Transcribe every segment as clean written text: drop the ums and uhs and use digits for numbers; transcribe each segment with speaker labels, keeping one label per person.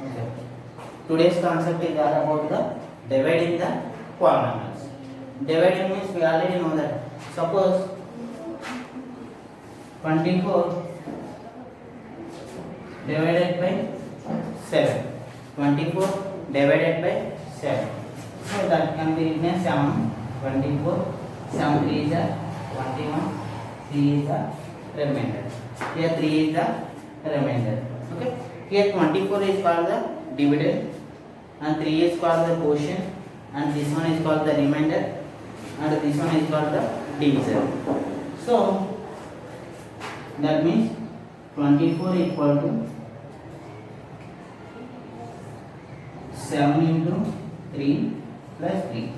Speaker 1: Okay. Today's concept is all about the dividing the polynomials. Dividing means we already know that. Suppose 24 divided by 7. 24 divided by 7. So that can be written as 7. 24. 7 3 is the 21. 3 is the remainder. Here 3 is the remainder. Okay. Here 24 is called the dividend and 3 is called the quotient and this one is called the remainder and this one is called the divisor. So that means 24 equal to 7 into 3 plus 3.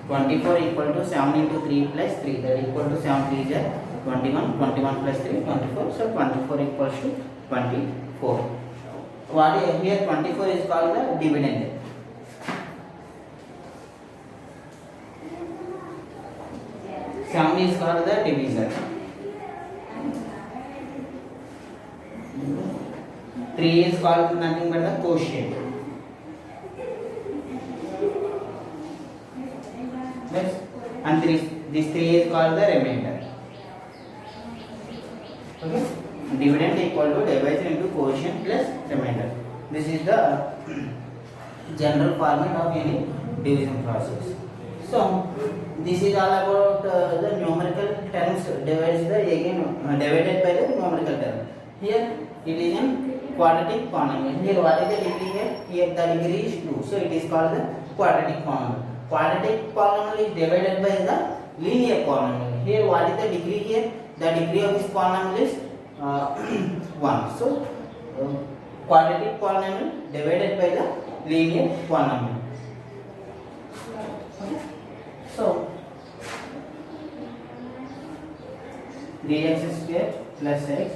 Speaker 1: 24 equal to 7 into 3 plus 3, that equal to 7 3 is 21, 21 plus 3 24, so 24 equals to 24. What is here 24 is called the dividend. Seven is called the divisor. 3 is called nothing but the quotient. Yes. And this 3 is called the remainder. Okay. Dividend equal to divisor into quotient plus remainder. This is the general format of any division process. So this is all about the numerical terms divided by the numerical term. Here it is in quadratic polynomial. Here what is the degree here? Here the degree is 2. So it is called the quadratic polynomial. Quadratic polynomial is divided by the linear polynomial. Here what is the degree here? The degree of this polynomial is 1. So quadratic polynomial divided by the linear polynomial. Okay. So 3x square plus x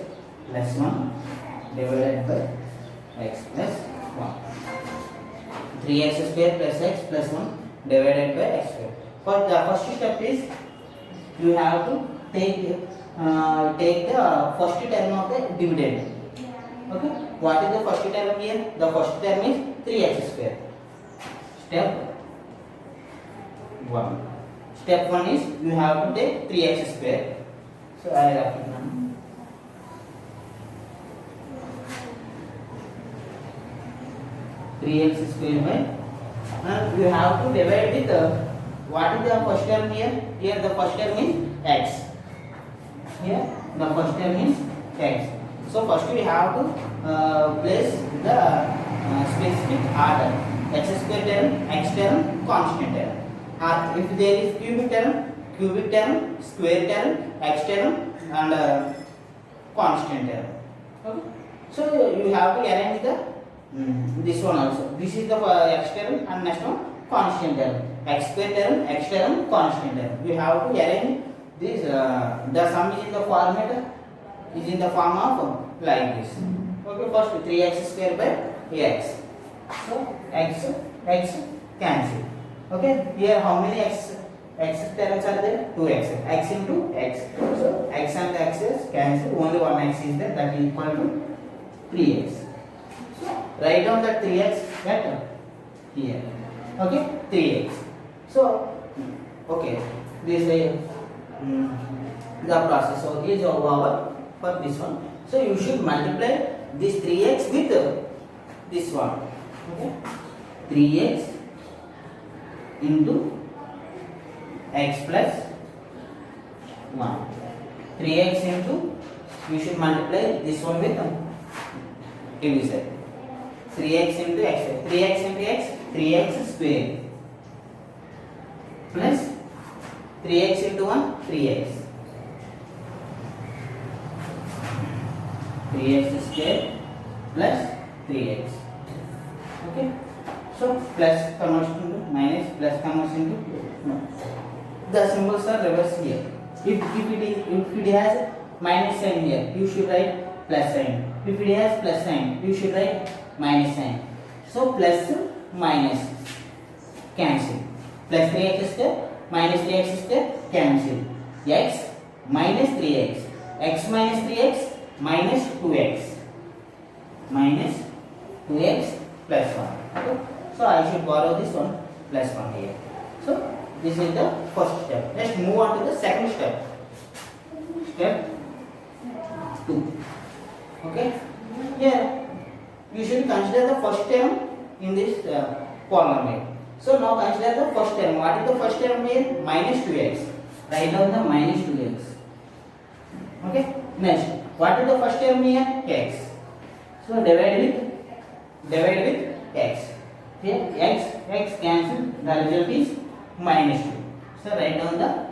Speaker 1: plus 1 divided by x plus 1. 3x square plus x plus 1 divided by x square. For the first step is you have to take the first term of the dividend. Okay. What is the first term here? The first term is 3x square. Step 1. Step 1 is you have to take 3x square. So I write it down. 3x square by, and you have to divide with what is the first term here? Here the first term is x. Here the first term is x. So first we have to place the specific order: x square term, x term, constant term. If there is cubic term, square term, x term, and constant term. Okay. So you have to arrange the this one also. This is the x term and next one constant term. X square term, x term, constant term. You have to arrange this. The sum is in the format form of like this. Okay. First 3x square by x. So x cancel. Okay. Here how many x terms are there? 2x. X into x. So x and x cancel. Only one x is there. That is equal to 3x. So write down that 3x at here. Okay. 3x. So okay. This is the process. So this is our for this one. So you should multiply this 3x with this one. Okay. 3x into x plus 1. 3x into, you should multiply this one with divisor. 3x into x. 3x into x, 3x square plus 3x into 1, 3x. 3x square plus 3x. Okay. So plus converts into minus, plus converts into no. The symbols are reversed here. If it has minus sign here, you should write plus sign. If it has plus sign, you should write minus sign. So plus minus cancel. Plus 3x square minus 3x square cancel. X minus 3x. X minus 3x minus 2x. Minus 2x plus 1. Okay. So I should borrow this one plus 1 here. So this is the first step. Let's move on to the second step. Step 2. Okay. Here you should consider the first term in this polynomial. So now consider the first term. What is the first term here? Minus 2x. Write down the minus 2x. Okay. Next, what is the first term here? X. So divide with x. Here x cancel. The result is minus 2. So write down the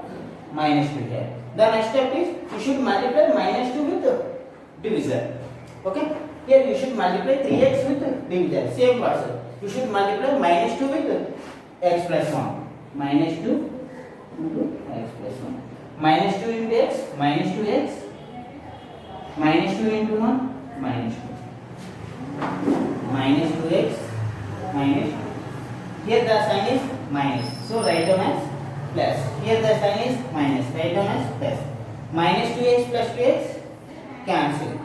Speaker 1: minus 2 here. The next step is you should multiply minus 2 with divisor. Okay. Here you should multiply 3x with divisor. Same process. You should multiply minus 2 with x plus 1. Minus 2 into x plus 1. Minus 2 into x. Minus 2x. Minus 2 into 1. Minus 2. Minus 2x. Minus 2. Here the sign is minus. So write down as plus. Here the sign is minus. Write down as plus. Minus 2x plus 2x. Cancel.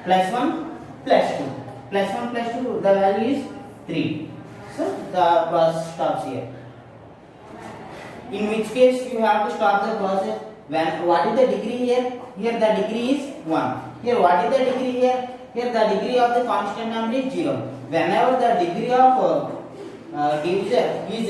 Speaker 1: Plus 1 plus 2. Plus 1 plus 2. The value is 3. So the process stops here. In which case you have to stop the process when what is the degree here? Here the degree is 1. Here what is the degree here? Here the degree of the constant number is 0. Whenever the degree of divisor is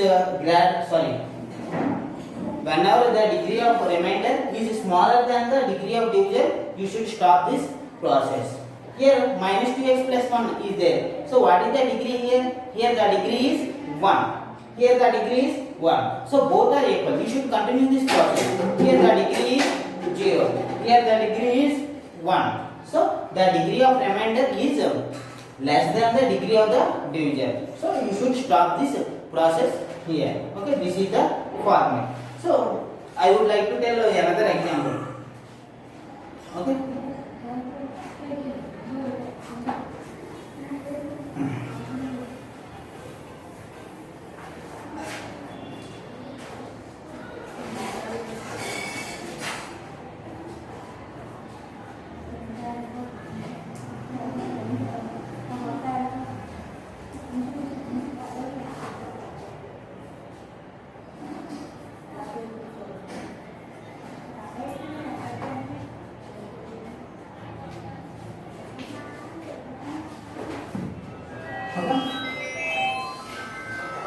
Speaker 1: whenever the degree of remainder is smaller than the degree of divisor, you should stop this process. Here minus 2x plus 1 is there. So what is the degree here? Here the degree is 1. Here the degree is 1. So both are equal. You should continue this process. Here the degree is 0. Here the degree is 1. So the degree of remainder is less than the degree of the divisor. So you should stop this process here. Okay, this is the format. So I would like to tell another example. Okay.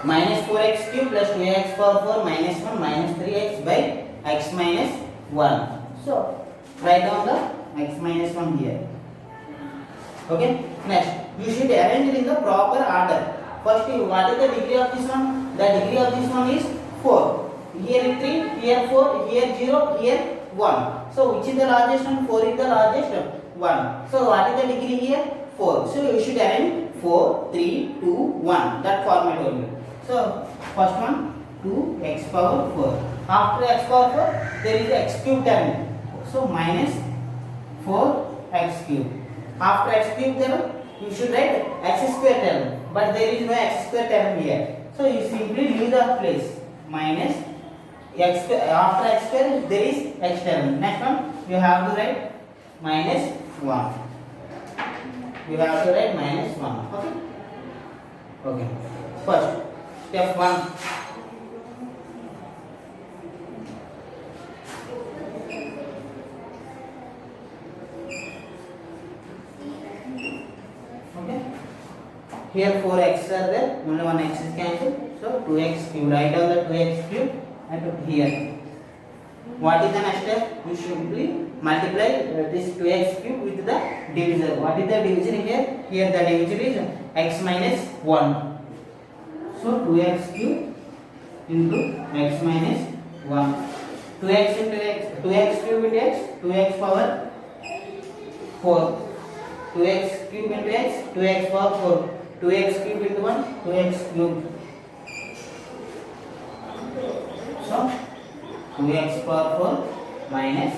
Speaker 1: Minus 4x cube plus 2x power 4 minus 1 minus 3x by x minus 1. So write down the x minus 1 here. Okay. Next, you should arrange it in the proper order. First, what is the degree of this one? The degree of this one is 4. Here is 3, here 4, here 0, here 1. So which is the largest one? 4 is the largest one. So what is the degree here? 4. So you should arrange 4, 3, 2, 1. That format only. So first one 2x power 4. After x power 4 there is x cube term. So minus 4x cube. After x cube term you should write x square term. But there is no x square term here. So you simply leave the place. Minus x square. After x square there is x term. Next one you have to write minus 1. You have to write minus 1. Okay. Okay. First. Step 1. Okay. Here 4x are there. Only one x is cancelled. So 2x cube. Write down the 2x cube and here. What is the next step? You simply multiply this 2x cube with the divisor. What is the divisor here? Here the divisor is x minus 1. So 2x cube into x minus 1. 2x into x, 2x cube into x, 2x power 4. 2x cube into x, 2x power 4. 2x cube into 1, 2x cube. So 2x power 4 minus.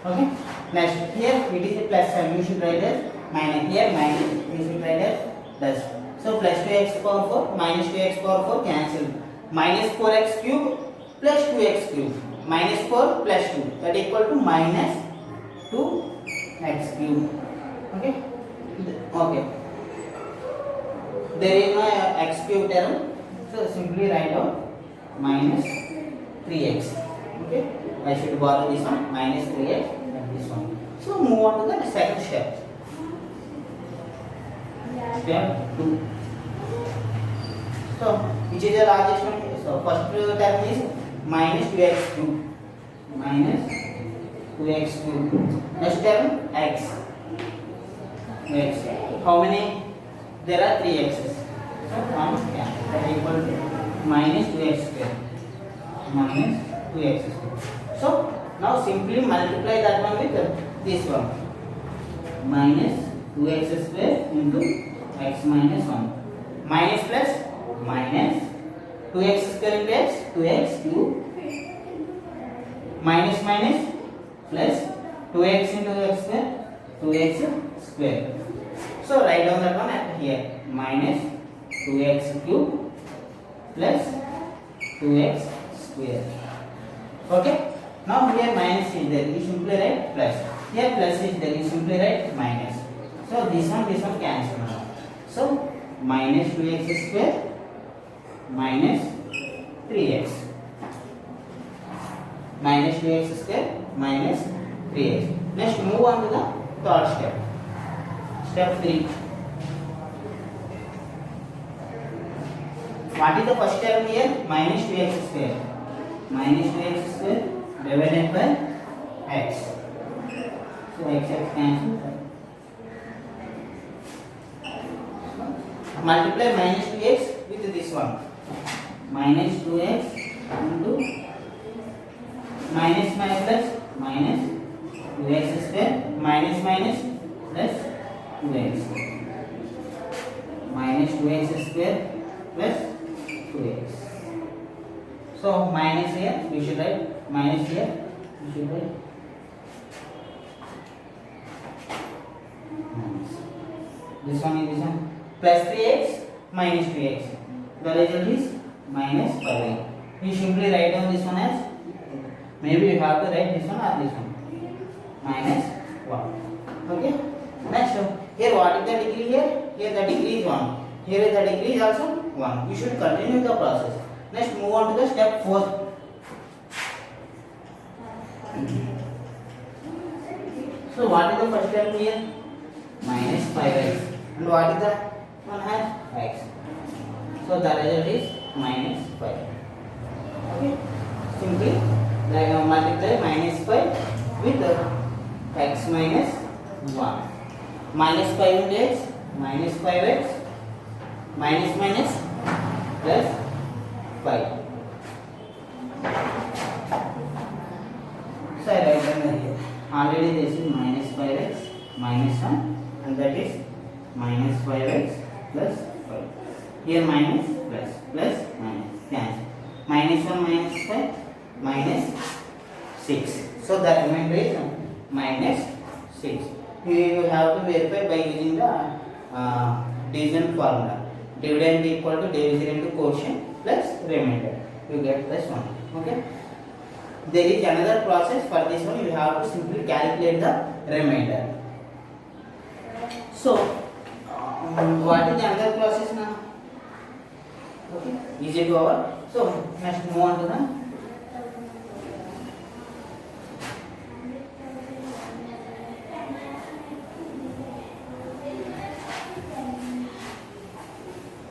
Speaker 1: Okay. Next, here it is a plus sign. You should write as minus. Here minus. You should write as plus. So plus 2x power 4 minus 2x power 4 cancel. Minus 4x cube plus 2x cube. Minus 4 plus 2, that equal to minus 2x cube. Okay. Okay. There is no x cube term, so simply write down minus 3x. Okay. I should borrow this one, minus 3x and this one. So move on to the second step. Step 2. So which is the largest one? So first term is minus 2x cube. Minus 2x cube. Next term x. X. How many? There are 3 x's. So that equal to minus 2x square. Minus 2x square. So now simply multiply that one with this one. Minus 2x square into x minus 1. Minus plus minus 2x square into x, 2x cube. Minus minus plus 2x into x square, 2x square. So write down that one at here. Minus 2x cube plus 2x square. Okay. Now here minus is there. You simply write plus. Here plus is there. You simply write minus. So this one cancel now. So minus 2x square minus 3x. Minus 2x square minus 3x. Next move on to the third step. Step 3. What is the first term here? Minus 2x square. Minus 2x square divided by x. So x cancel. Multiply minus 2x with this one. Minus 2x into minus minus minus 2x square minus minus plus 2x. Minus 2x square plus 2x. So minus here we should write minus here we should write minus. This one is this one plus 3x minus 2x. The result is minus 5. We simply write down this one as, maybe you have to write this one or this one, minus 1. Okay. Next, here what is the degree here? Here the degree is 1. Here the degree is also 1. You should continue the process. Next move on to the step 4. So what is the first term here? Minus 5x. And what is the one has x. So the result is minus 5. Okay. Simply multiply minus 5 with x minus 1. Minus 5 into x, minus 5x, minus minus plus 5. So I write down here. Already this is minus 5x minus 1 and that is minus 5x plus 5. Here minus plus plus minus cancel. Minus 1 minus 5 minus 6. So the remainder is minus 6. You have to verify by using the division formula. Dividend equal to division into quotient plus remainder. You get plus 1. Okay. There is another process for this one. You have to simply calculate the remainder. So what is the another process now? Okay. Easy to over. So next move on to the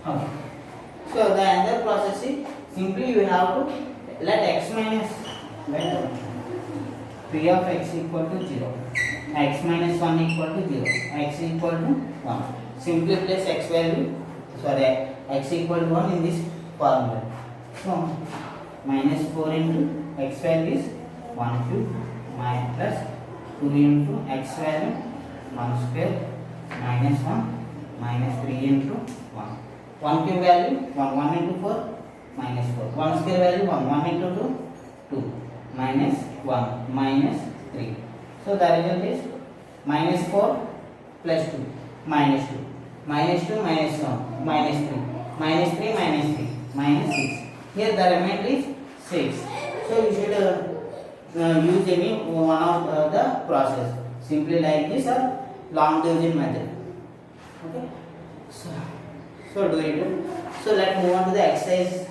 Speaker 1: okay. So the another process is simply you have to let x minus let p of x equal to 0, x minus 1 equal to 0, x equal to 1. Simply place x value, sorry, x equal to 1 in this formula. So minus 4 into x value is 1 cube minus plus 2 into x value 1 square minus 1 minus 3 into 1. 1 cube value 1 into 4 minus 4. 1 square value 1 into 2 2 minus 1 minus 3. So the result is minus 4 plus 2 minus 2 minus 2 minus 1 minus 3 minus 3 minus 3 minus 6. Here the remainder is 6. So you should use any one of the process, simply like this or long division method. Okay, so do it. So let's move on to the exercise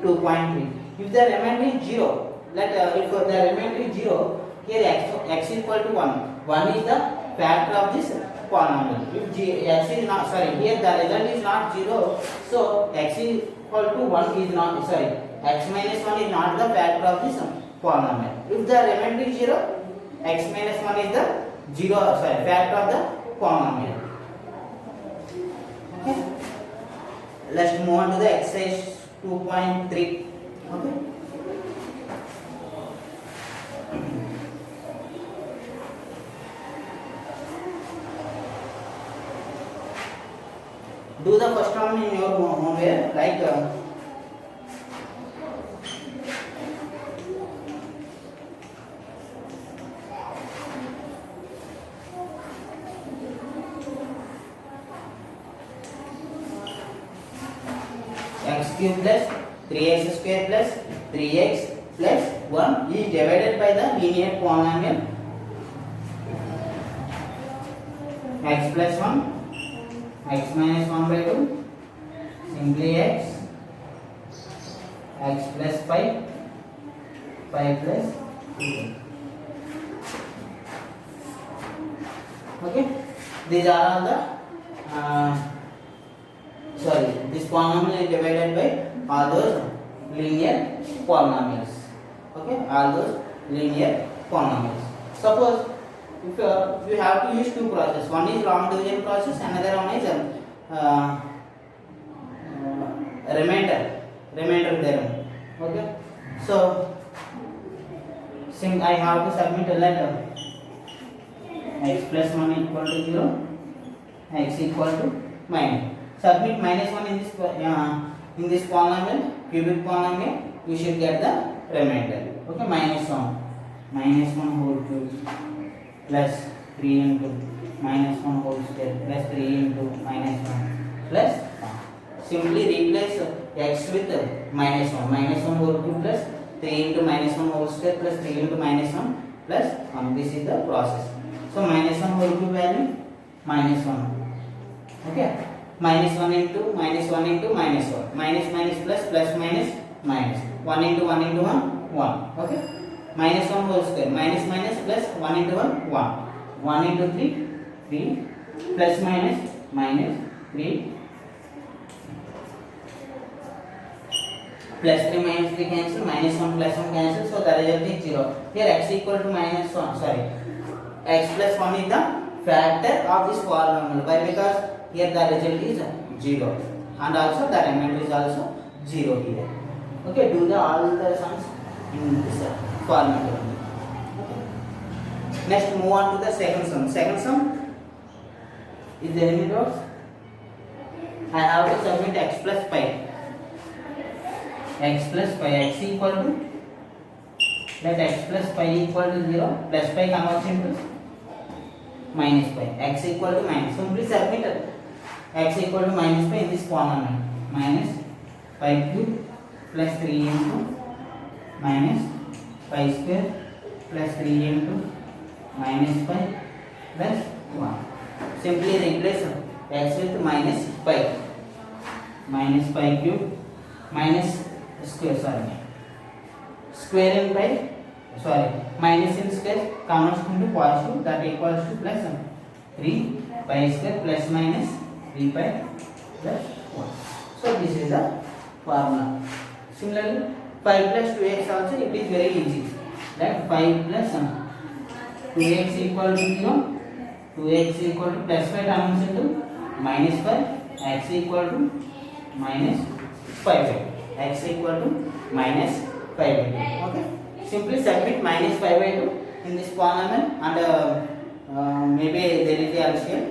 Speaker 1: 2.3. If the remainder is 0, if the remainder is 0, here x is equal to 1. 1 is the factor of this polynomial. If x is not, sorry, here the result is not 0, so x is equal to 1 is not, sorry, x minus 1 is not the factor of this polynomial. If the remainder is 0, x minus 1 is the 0, sorry, factor of the polynomial. Okay, let's move on to the exercise 2.3. Okay, do the first one in your homework, like x cube plus 3x square plus 3x plus 1 is divided by the linear polynomial x plus 1, x minus 1 by 2, simply x plus 5, 5 plus 2. Okay, these are all the this polynomial is divided by all those linear polynomials. Okay, all those linear polynomials. Suppose if you have to use two processes, one is long division process, another one is remainder theorem. Okay, so since I have to submit a letter x plus 1 equal to 0, x equal to minus. Submit minus 1 in this polynomial, cubic polynomial, you should get the remainder. Okay, minus 1 whole cube plus 3 into minus 1 whole square plus 3 into minus 1 plus 1. Simply replace x with minus 1 whole cube plus 3 into minus 1 whole square plus 3 into minus 1 plus 1. This is the process. So minus 1 whole cube value minus 1. Okay, minus 1 into minus 1, minus plus minus 1 into 1 into 1. Okay, minus 1 whole square, minus plus 1 into 1 into 3 plus minus 3 plus 3 minus 3 cancel, minus 1 plus 1 cancel, so the result is 0. Here x equal to minus 1, sorry, x plus 1 is the factor of this polynomial. Why? Because here the result is 0 and also the remainder is also 0 here. Okay, do all the sums in this format only. Okay. Next move on to the second sum. Second sum, is there any doubts? I have to submit x plus pi. X plus pi, x equal to, let x plus pi equal to 0, plus pi converts into minus pi, x equal to minus. Simply submit x equal to minus pi in this polynomial, minus pi cube plus 3 into minus pi square plus 3 into minus pi plus 1. Simply replace x with minus pi cube minus square, square in pi, minus in square converts into positive, that equals to plus 3 pi square plus minus 3 pi plus 1. So this is the formula. Similarly, 5 plus 2x also, it is very easy. That 5 plus 2x equal to 0, 2x equal to plus 5 converts into minus 5, x equal to minus 5, x equal to minus 5 by 2. Okay, simply submit minus 5 by 2 in this polynomial and maybe there is the LCM.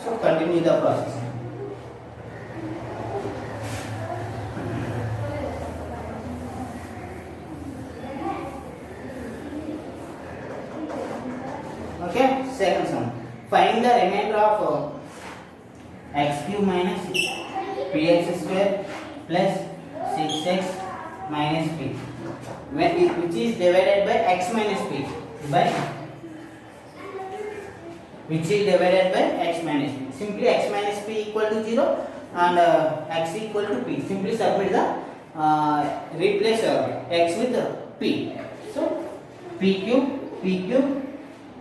Speaker 1: So continue the process. Okay, second sum. Find the remainder of x cube minus 3x square plus 6x minus p, which is divided by x minus p, by which is divided by x minus p. Simply x minus p equal to 0 and x equal to p. Simply submit the replace x with p. So p cube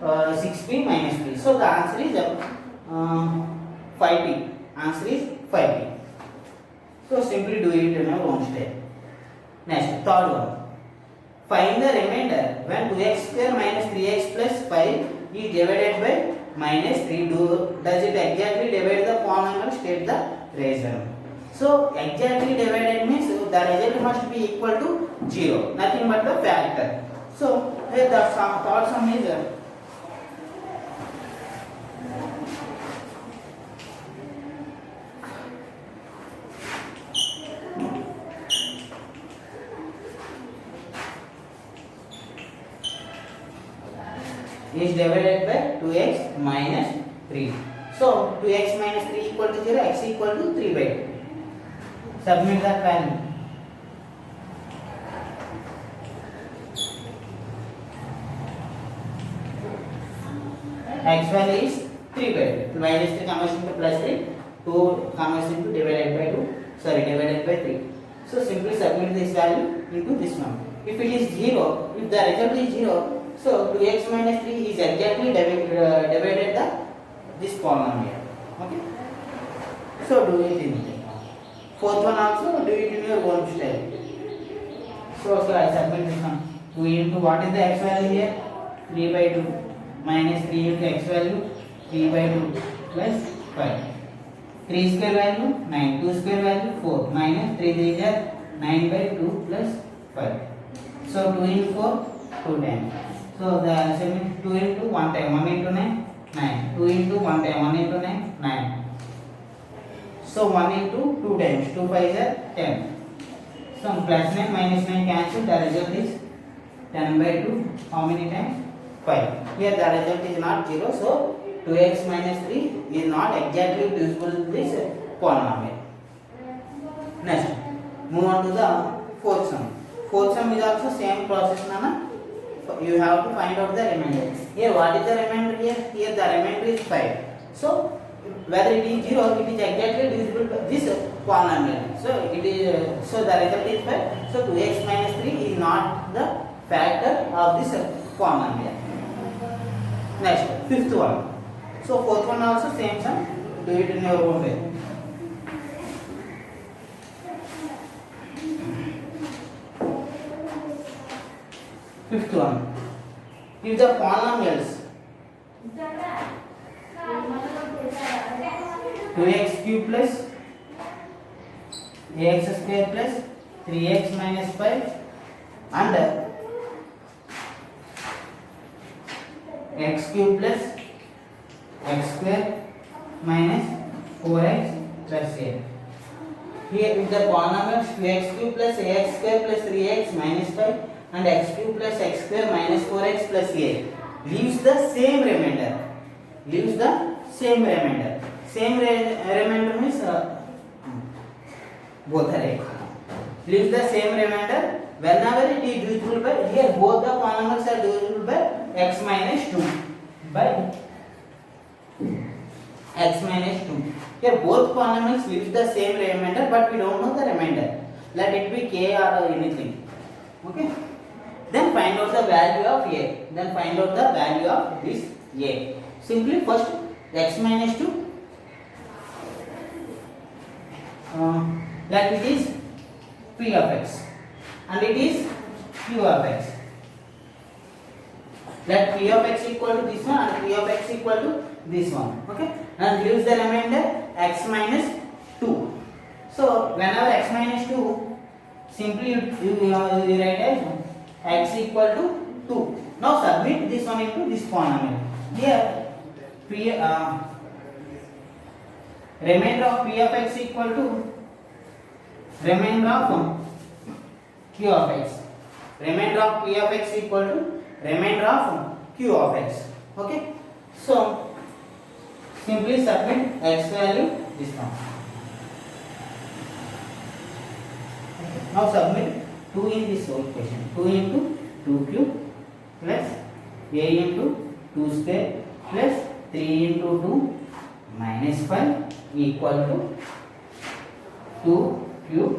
Speaker 1: 6p minus p. So the answer is 5p. Answer is 5p. So simply do it in your own step. Next, third one. Find the remainder when 2x square minus 3x plus 5 is divided by minus 3. Does it exactly divide the polynomial? State the reason. So exactly divided means the result must be equal to 0. Nothing but the factor. So here the third sum is divided by 2x minus 3. So 2x minus 3 equal to 0, x equal to 3 by 2. Submit that value. X value is 3 by 2. Minus 3 conversion to plus 3. 2 conversion to divided by 2. Sorry, divided by 3. So simply submit this value into this one. If it is 0, if the result is 0, so 2x minus 3 is exactly divided this polynomial. Okay. So do it in it. Fourth one also do it in your own style. So I submit this one. 2 into what is the x value here? 3 by 2 minus 3 into x value 3 by 2 plus 5. 3 square value 9. 2 square value 4 minus 3 is 9 by 2 plus 5. So 2 into 4 2 times. So the answer is 2 into 1 time 1 into 9 9. 2 into 1 time 1 into 9 9. So 1 into 2 times 2 5 is 10. So plus 9 minus 9 cancel. The result is 10 by 2. How many times? 5. Here the result is not 0. So 2x minus 3 is not exactly divisible to this polynomial. Next, move on to the fourth sum. Fourth sum is also same process, Nana. You have to find out the remainder. Here what is the remainder here? Here the remainder is 5. So whether it is 0, it is exactly divisible by this polynomial. So it is so the result is 5. So 2x minus 3 is not the factor of this polynomial. Next, fifth one. So fourth one also same sum. Do it in your own way. Fifth one. If the polynomials 2x cube plus ax square plus 3x minus 5 and x cube plus x square minus 4x plus a. Here if the polynomials 2x cube plus ax square plus 3x minus 5 and x cube plus x square minus 4x plus a leaves the same remainder. Leaves the same remainder. Same remainder means both are equal. Leaves the same remainder whenever it is divisible by, here both the polynomials are divisible by x minus 2 by x minus 2. Here both polynomials leaves the same remainder, but we don't know the remainder. Let it be k or anything. Okay. Then find out the value of a. Then find out the value of this a. Simply first x minus 2. That it is p of x and it is q of x. Let p of x equal to this one and p of x equal to this one. Okay. And leaves the remainder x minus 2. So whenever x minus 2, simply you write as x equal to 2. Now submit this one into this polynomial. Here p remainder of p of x equal to remainder of q of x. Remainder of p of x equal to remainder of q of x. Okay. So simply submit x value this one. Now submit 2 in this equation. 2 into 2 cube plus a into 2 square plus 3 into 2 minus 5 equal to 2 cube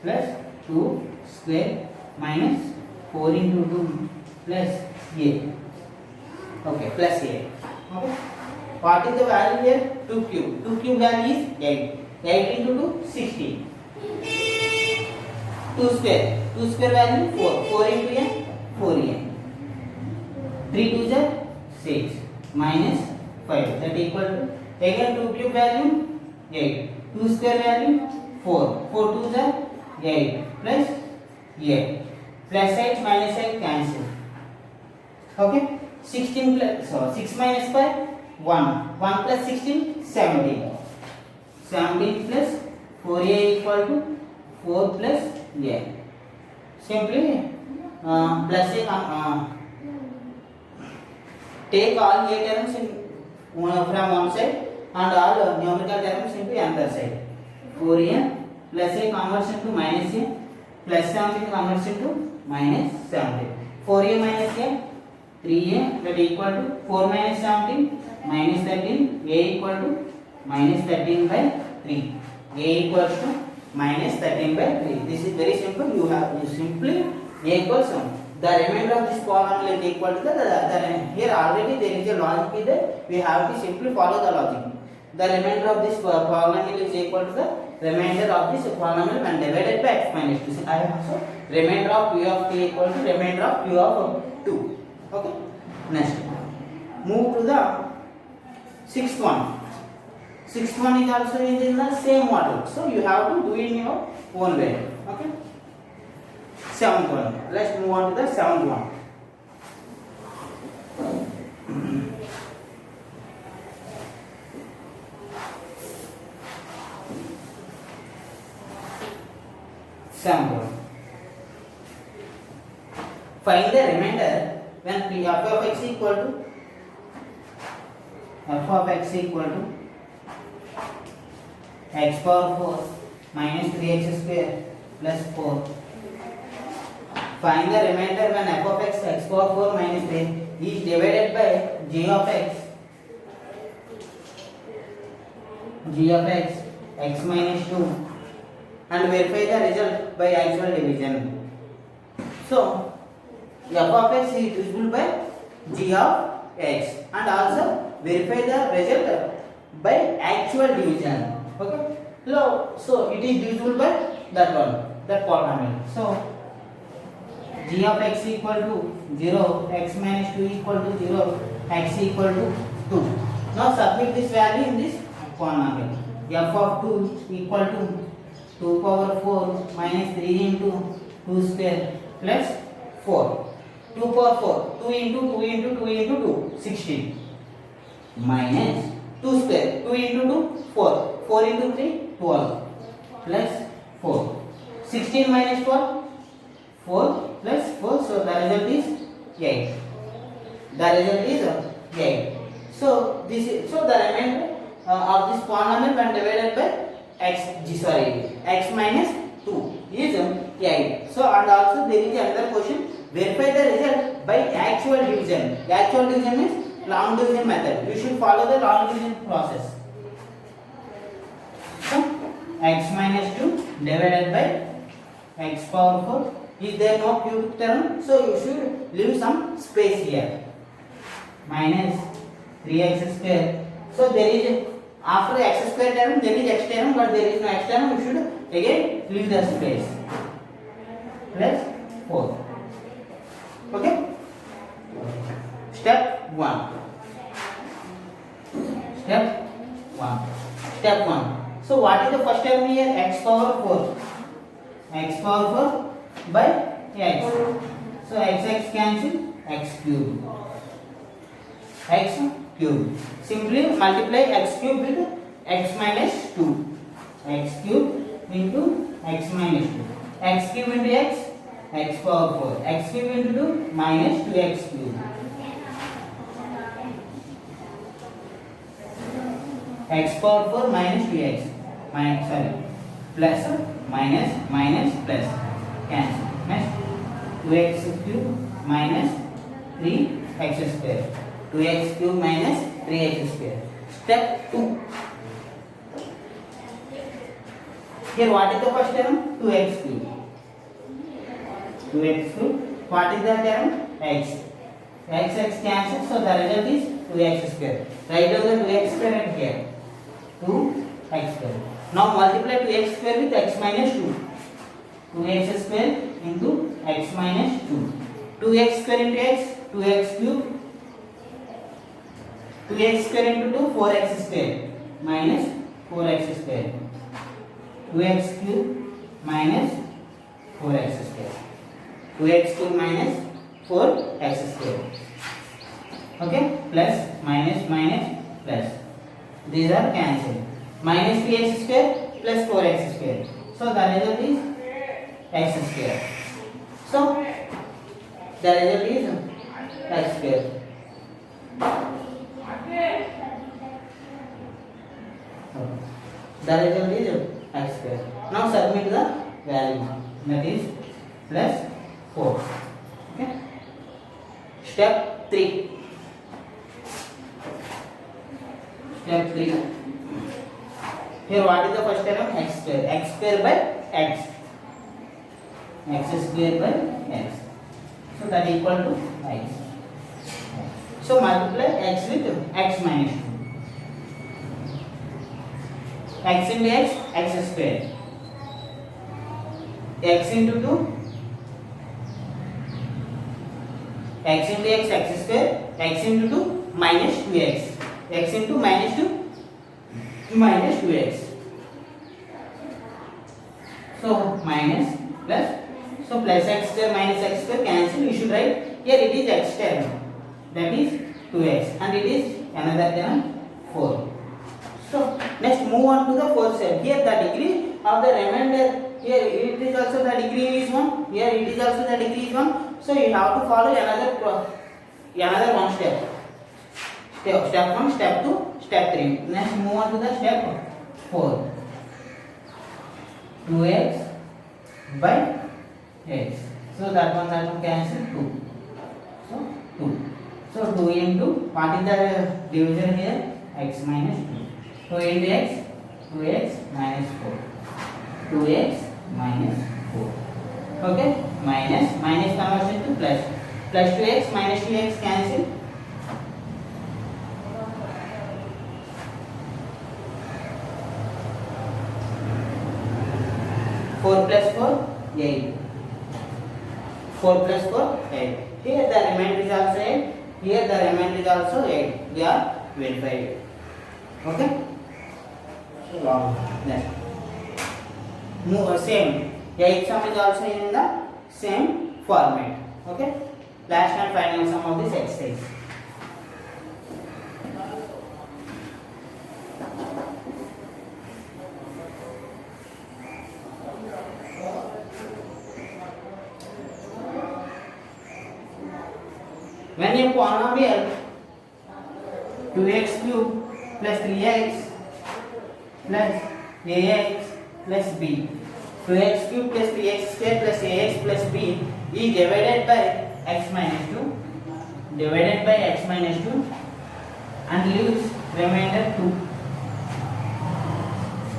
Speaker 1: plus 2 square minus 4 into 2 plus a. Okay, plus a. Okay. What is the value here? 2 cube. 2 cube value is 8. 8 into 2, 16. 2 square. 2 square value 4. 4 into a, 4a. 3 2s are 6 minus 5. That equal to, again 2 cube value 8. 2 square value 4. 4 2s are 8 plus 8. Plus 8 minus 8 cancel. Okay. 16 plus, so 6 minus 5, 1. 1 plus 16, 17. 17 plus 4a equal to 4 plus a. Simply plus a, take all a terms in, from one side and all numerical terms into another side. 4a plus a converts into minus a plus 17 converts into minus 17. 4a minus a, 3a, that equal to 4 minus 17 minus 13, a equal to minus 13 by 3. A equals to minus 13 by 3. This is very simple. You simply a equals 1. The remainder of this polynomial is equal to the here already there is a logic is there. We have to simply follow the logic. The remainder of this polynomial is equal to the remainder of this polynomial when divided by x minus 2. See, I have also remainder of q of t equal to remainder of q of 2. Okay. Next, move to the sixth one. Sixth one is also in the same model. So you have to do in your own way. Okay. Seventh one. Let's move on to the seventh one. Seventh one. Find the remainder when f of x equal to x power 4 minus 3x square plus 4. Find the remainder when f of x power 4 minus 3 is divided by g of x x minus 2 and verify the result by actual division. So f of x is divisible by g of x and also verify the result by actual division. Okay. So it is divisible by that one, that polynomial. So g of x equal to 0, x minus 2 equal to 0, x equal to 2. Now submit this value in this polynomial. F of 2 equal to 2 power 4 minus 3 into 2 square plus 4. 2 power 4, 2 into 2 into 2 into 2, 16 minus 2 square, 2 into 2, 4, 4 into 3, 12 plus 4. 16 minus 12, 4 plus 4, so the result is 8. The result is 8. So this is, so the remainder of this polynomial when divided by x minus 2 is 8. So and also there is another question. Verify the result by actual division. The actual division means long division method. You should follow the long division process. So x minus 2 divided by x power 4. Is there no cubic term? So you should leave some space here. Minus 3x square. So there is after x square term there is x term, but there is no x term. You should again leave the space. Plus 4. Okay. Step 1. Step 1. So what is the first term here? X power 4. X power 4 by x. So x cancel, x cube. X cube. Simply multiply x cube with x minus 2. X cube into x minus 2. X cube into x. X power 4. X cube into 2 minus 2x cube. X power 4 minus 2x. Plus minus plus cancel. 2x cube minus 3x square. 2x cube minus 3x square. Step 2. Here what is the first term? 2x cube. 2x cube. What is the term? X. X cancels, so the result is 2x square. Write down the 2x square and here. 2x square. Now multiply 2x square with x minus 2. 2x square into x minus 2. 2x square into x, 2x cube. 2x square into 2, 4x square minus 4x square. 2x cube minus 4x square. 2x cube minus 4x square. Okay, plus minus minus plus. These are cancelled. Minus 3x square plus 4x square. So the result is x square. So the result is x square. The result is x square. Now submit the value, that is plus 4. Okay. Step 3. Step 3. Here what is the first term? X square. X square by x. X square by x. So that equal to x. So multiply x with x minus 2. X into x, x square. X into 2, x into x, x square. X into 2, minus 2x. X into minus 2, minus 2x. So minus plus. So plus x square minus x square cancel. You should write here it is x term. That is 2x and it is another term 4. So next move on to the fourth step. Here the degree of the remainder, here it is also the degree is 1, here it is also the degree is 1. So you have to follow another one step. Step 1, step 2, step 3. Next move on to the step 4. 2x by x. So that one cancel 2. So 2. So 2 into, what is the division here? X minus 2. 2 into x, 2x minus 4. 2x minus 4. Okay? Minus conversion to plus. Plus 2x minus 2x cancel. 4 plus 4, 8. 4 plus 4, 8. Here the remainder is also 8. Here the remainder is also 8. They are 25. Okay? So next. Move same. 8th sum is also in the same format. Okay? Last and final sum of this exercise. When a polynomial 2x cube plus 3x plus ax plus b, 2x cube plus 3x square plus ax plus b is divided by x minus 2, and leaves remainder 2,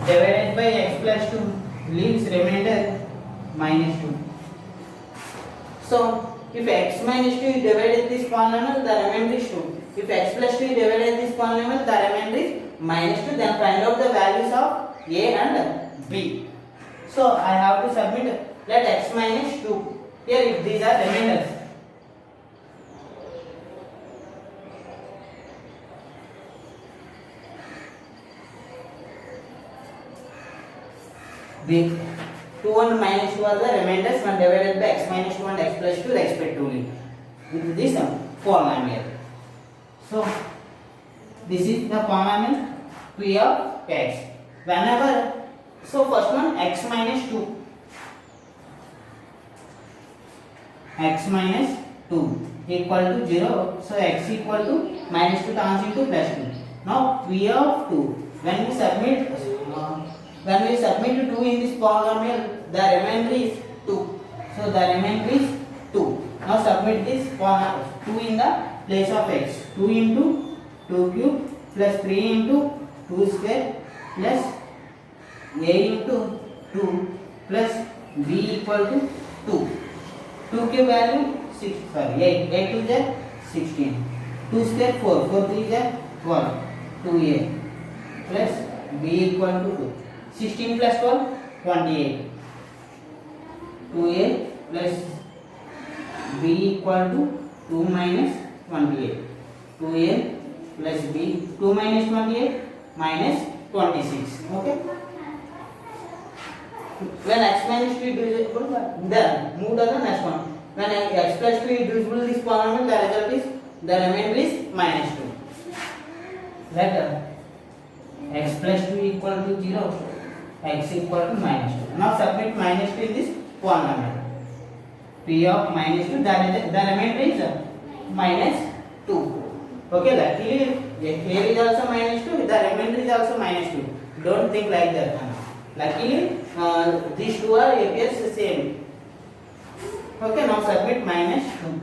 Speaker 1: divided by x plus 2 leaves remainder minus 2. So if x minus 2 is divided this polynomial, the remainder is 2. If x plus 2 is divided this polynomial, the remainder is minus 2. Then find out the values of a and b. So I have to submit let x minus 2. Here if these are remainders. The 2 and minus 2 are the remainders when divided by x minus 2 and x plus 2 respectively with this polynomial. So this is the polynomial p of x. Whenever, so first one x minus 2, x minus 2 equal to 0. So x equal to minus 2 turns into plus 2. Now p of 2, when we submit 2 in this polynomial, the remainder is 2. So the remainder is 2. Now submit this 2 in the place of x. 2 into 2 cube plus 3 into 2 square plus a into 2 plus b equal to 2. 2 cube value 6, sorry 8. 8 2 is 16. 2 square 4. 4 3 is 12. 2a plus b equal to 2. 16 plus 12 28. 2a plus b equal to 2 minus 28. 2a plus b, 2 minus 28 minus 26. Okay. When x minus 2 is divisible, then move to the next one. When x plus 2 is divisible this polynomial, the result is, the remainder is minus 2. Let x plus 2 equal to 0, x equal to minus 2. Now submit minus 2 in this polynomial. P of minus 2, the remainder is minus 2. Okay, luckily here is also minus 2, the remainder is also minus 2. Don't think like that. Luckily these two are appears the same. Okay, now submit minus 2.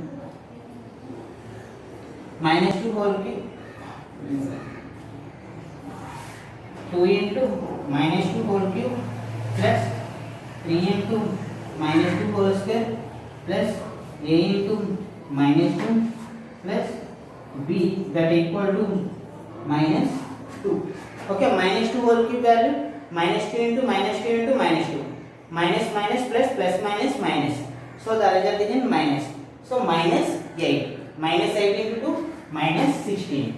Speaker 1: Minus 2 whole cube. 2 into minus 2 whole cube plus 3 into minus 2 whole square plus a into minus 2 plus b that equal to minus 2. Okay, minus 2 whole cube value minus 2 into minus 2 into minus 2. Minus minus plus plus minus minus. So the result is in minus. So minus 8. Minus 8 into 2 minus 16.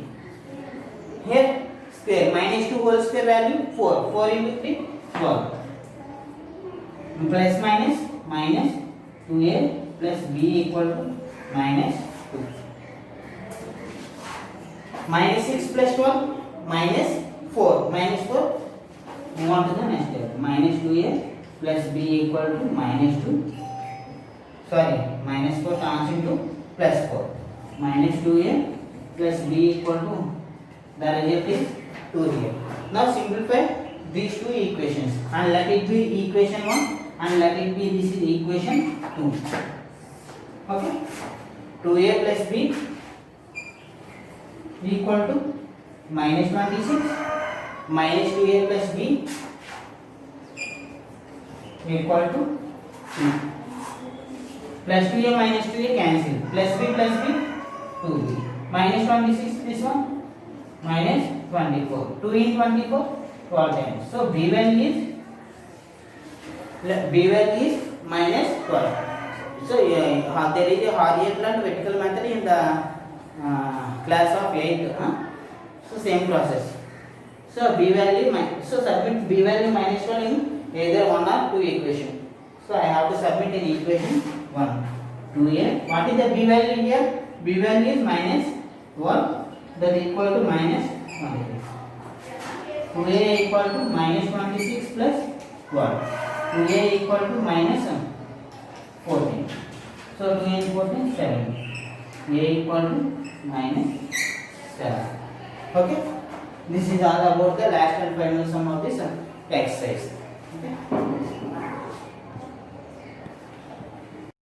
Speaker 1: Here square minus 2 whole square value 4. 4 into 3 12. Plus minus minus 2a plus b equal to minus 2. Minus 6 plus 12 minus 4. Minus 4. Move on to the next step. Minus 2a plus b equal to minus 2. Sorry, minus 4 turns into plus 4. Minus 2a plus b equal to, the result is 2 here. Now simplify these two equations and let it be equation 1 and let it be this is equation 2. Okay, 2a plus b equal to minus 26 minus 2a plus b equal to 2. Plus 2a minus 2a cancel. Plus b 2b. Minus 26 this one minus 24. 2 in 24 12 times. So b value is minus 12. So there is a horizontal and vertical method in the class of 8. So same process. So b value so submit b value minus 12 in either one or two equation. So I have to submit in equation 1. 2a. What is the b value here? B value is minus 1, that equal to minus 26. 2a equal to minus 26 plus 12. 2a equal to minus 14. So 2 and 14 7. A equal to minus 7. Okay. This is all about the last and final sum of this exercise. Okay.